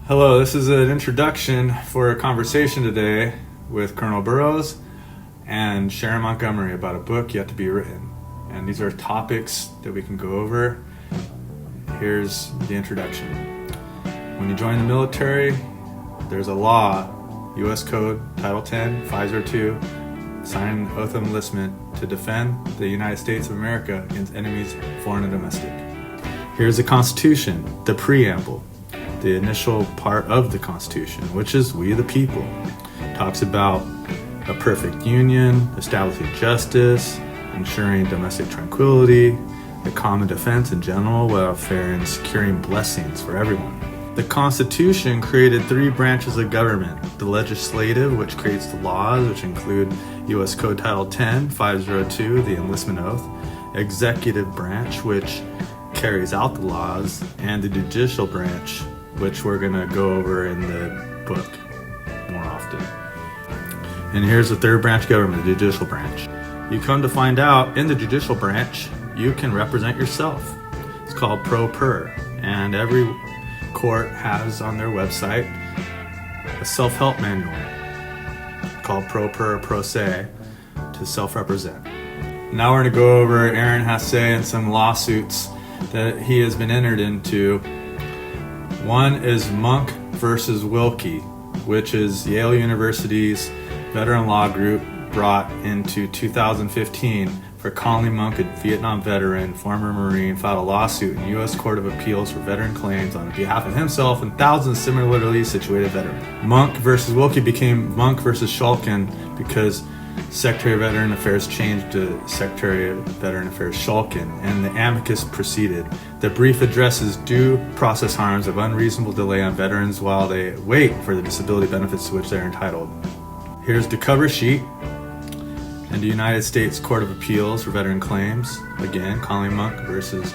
Hello, this is an introduction for a conversation today with Colonel Burrows and Sharon Montgomery about a book yet to be written. And these are topics that we can go over. Here's the introduction. When you join the military, there's a law, U.S. Code Title 10, 502, sign an oath of enlistment to defend the United States of America against enemies, foreign and domestic. Here's the Constitution, the preamble. The initial part of the Constitution, which is we the people. Talks about a perfect union, establishing justice, ensuring domestic tranquility, the common defense and general welfare, and securing blessings for everyone. The Constitution created three branches of government. The legislative, which creates the laws, which include U.S. Code Title 10, 502, the enlistment oath. Executive branch, which carries out the laws, and the judicial branch, which we're going to go over in the book more often. And here's the third branch of government, the judicial branch. You come to find out in the judicial branch, you can represent yourself. It's called pro per, and every court has on their website a self-help manual called pro per pro se to self-represent. Now we're going to go over Aaron Hasse and some lawsuits that he has been entered into. One is Monk versus Wilkie, which is Yale University's veteran law group brought into 2015 for Conley Monk, a Vietnam veteran, former Marine, filed a lawsuit in the U.S. Court of Appeals for Veteran Claims on behalf of himself and thousands of similarly situated veterans. Monk versus Wilkie became Monk versus Shulkin because Secretary of Veteran Affairs changed to Secretary of Veteran Affairs Shulkin, and the amicus proceeded. The brief addresses due process harms of unreasonable delay on veterans while they wait for the disability benefits to which they're entitled. Here's the cover sheet. And the United States Court of Appeals for Veteran Claims, again, Conley Monk versus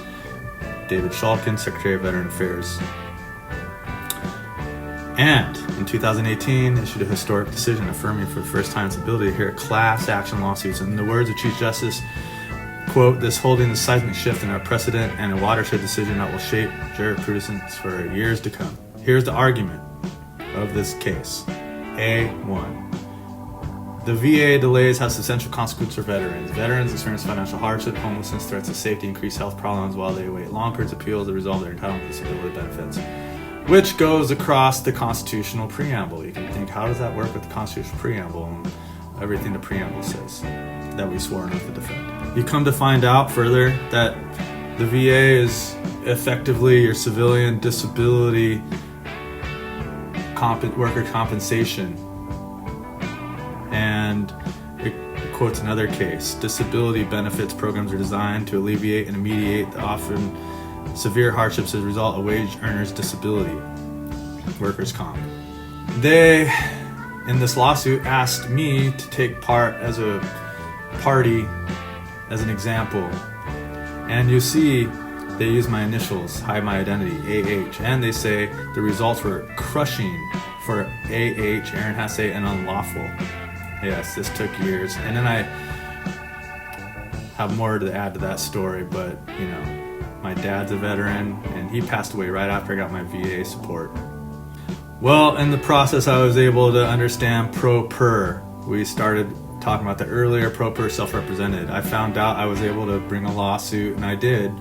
David Shulkin, Secretary of Veteran Affairs. And in 2018, issued a historic decision affirming for the first time its ability to hear class action lawsuits. In the words of Chief Justice, quote, "This holding a seismic shift in our precedent and a watershed decision that will shape jurisprudence for years to come." Here's the argument of this case. A1. The VA delays have substantial consequences for veterans. Veterans experience financial hardship, homelessness, threats to safety, increased health problems while they await long periods of appeals to resolve their entitlement to disability benefits, which goes across the constitutional preamble. You can think, how does that work with the constitutional preamble and everything the preamble says that we swore an oath to defend? You come to find out further that the VA is effectively your civilian disability worker compensation. And it quotes another case. Disability benefits programs are designed to alleviate and mediate the often severe hardships as a result of wage earners' disability, workers' comp. They, in this lawsuit, asked me to take part as a party, as an example. And you see, they use my initials, hide my identity, AH, and they say the results were crushing for AH, Aaron Hasse, and unlawful. Yes, this took years. And then I have more to add to that story, but, you know, my dad's a veteran, and he passed away right after I got my VA support. Well, in the process, I was able to understand pro per. We started talking about the earlier pro per self-represented. I found out I was able to bring a lawsuit, and I did,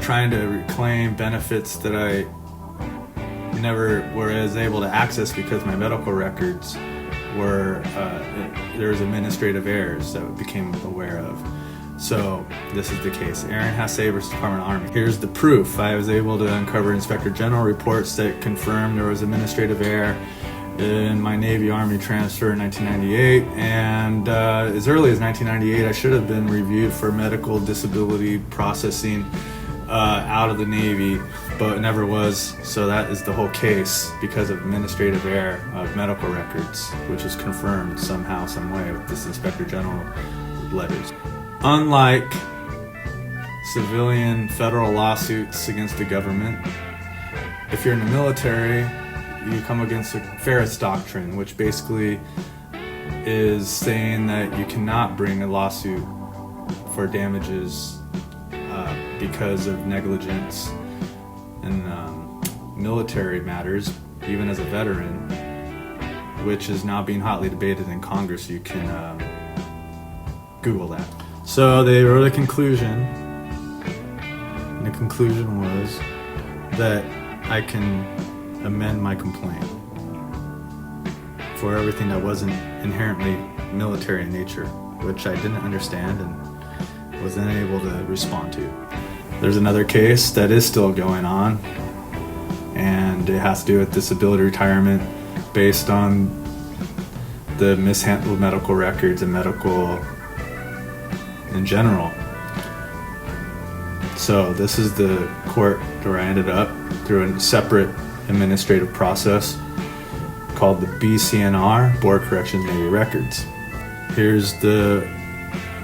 trying to reclaim benefits that I never was able to access because my medical records were, there was administrative errors that I became aware of. So this is the case. Aaron Hasse versus Department of Army. Here's the proof. I was able to uncover Inspector General reports that confirmed there was administrative error in my Navy Army transfer in 1998. And as early as 1998, I should have been reviewed for medical disability processing out of the Navy, but it never was. So that is the whole case because of administrative error of medical records, which is confirmed somehow, some way with this Inspector General letters. Unlike civilian federal lawsuits against the government, if you're in the military, you come against the Ferris Doctrine, which basically is saying that you cannot bring a lawsuit for damages because of negligence and military matters, even as a veteran, which is now being hotly debated in Congress. You can Google that. So they wrote a conclusion, and the conclusion was that I can amend my complaint for everything that wasn't inherently military in nature, which I didn't understand and was unable to respond to. There's another case that is still going on, and it has to do with disability retirement based on the mishandled medical records and medical in general. So this is the court where I ended up through a separate administrative process called the BCNR, Board Corrections Navy Records. Here's the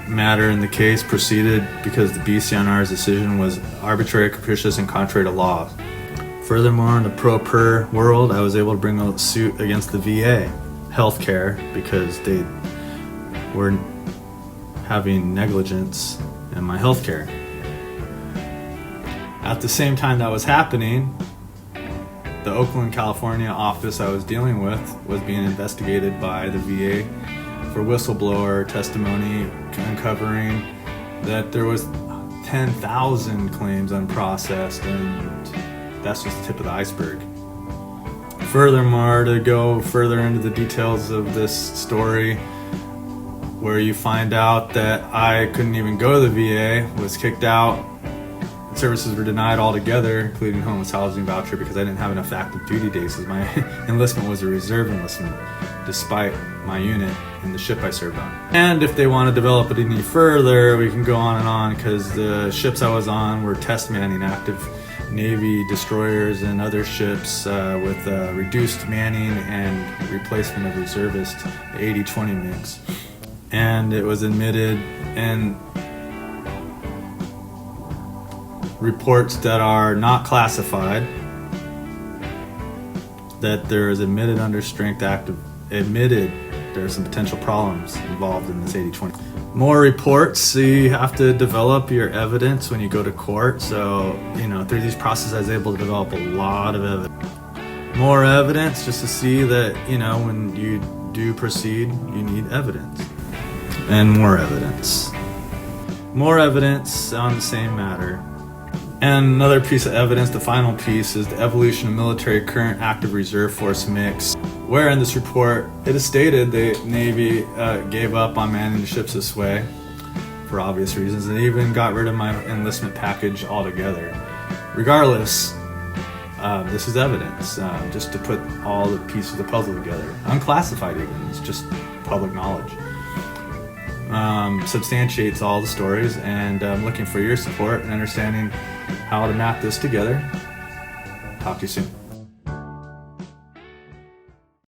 matter in the case proceeded because the BCNR's decision was arbitrary, capricious, and contrary to law. Furthermore, in the pro-per world, I was able to bring a suit against the VA healthcare because they were having negligence in my healthcare. At the same time that was happening, the Oakland, California office I was dealing with was being investigated by the VA for whistleblower testimony uncovering that there was 10,000 claims unprocessed, and that's just the tip of the iceberg. Furthermore, to go further into the details of this story, where you find out that I couldn't even go to the VA, was kicked out, services were denied altogether, including homeless housing voucher, because I didn't have enough active duty days, because my enlistment was a reserve enlistment, despite my unit and the ship I served on. And if they want to develop it any further, we can go on and on, because the ships I was on were test manning active Navy destroyers and other ships with reduced manning and replacement of reservists, 80-20 mix. And it was admitted in reports that are not classified that there is admitted under strength active, admitted there are some potential problems involved in this 80-20. More reports, so you have to develop your evidence when you go to court. So, through these processes I was able to develop a lot of evidence. More evidence just to see that, when you do proceed, you need evidence. And more evidence. More evidence on the same matter. And another piece of evidence, the final piece, is the evolution of military current active reserve force mix, where in this report it is stated the Navy gave up on manning the ships this way for obvious reasons, and even got rid of my enlistment package altogether. Regardless, this is evidence, just to put all the pieces of the puzzle together. Unclassified even, it's just public knowledge. Substantiates all the stories, and I'm looking for your support and understanding how to map this together. Talk to you soon.